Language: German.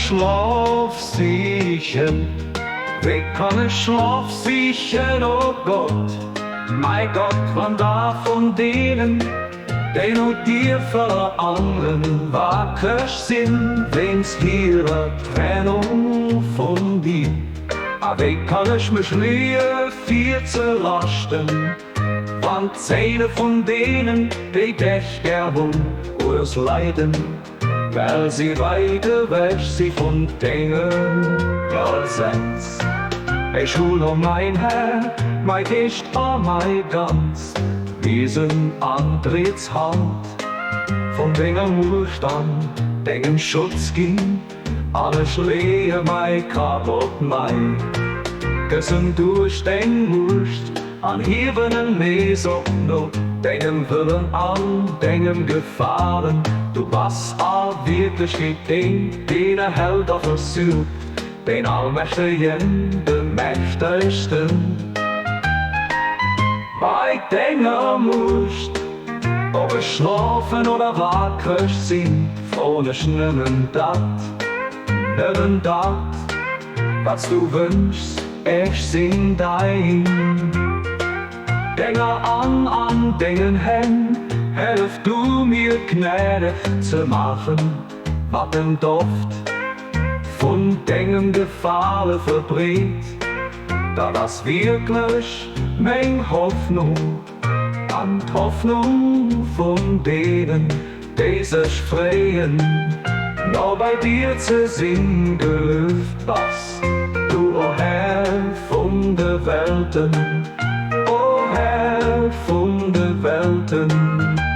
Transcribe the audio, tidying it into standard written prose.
schlafsicher? Wie kann ich schlafsicher, oh Gott? Mein Gott, wann darf von denen, die nur dir für anderen wacker sind, wenn's hier eine Trennung von dir? Aber wie kann ich mich nie viel zu lasten, wann Zähne von denen, die dich gern ur's Leiden, weil sie weiter weg sie von Dingen als ich hole mein Herr, mein Gicht an mein Ganz, diesen Antrittshand, von Dingen Wohlstand, Dingen Schutz ging, alles Lehe mein kaputt mein, gesund durch den Wurst, an Hebenen Mes auf Not, Dingen Willen an, Dingen Gefahren, du was all wirklich gedient, den Held auf der Süd, den Allmächtigen, den Mächtigsten. Bei Dingen musst, ob es schlafen oder wacker sind, ohne Schnellen dat, was du wünschst, ich sing dein. Dinge an Dingen hängen, helf du mir Gnade zu machen, was den Duft von Dingen Gefahren verbringt, da das wirklich mein Hoffnung an die Hoffnung von denen, die sich freuen, nur bei dir zu singen gelüft, was du, o Herr von der Welten, o Herr von der Welten.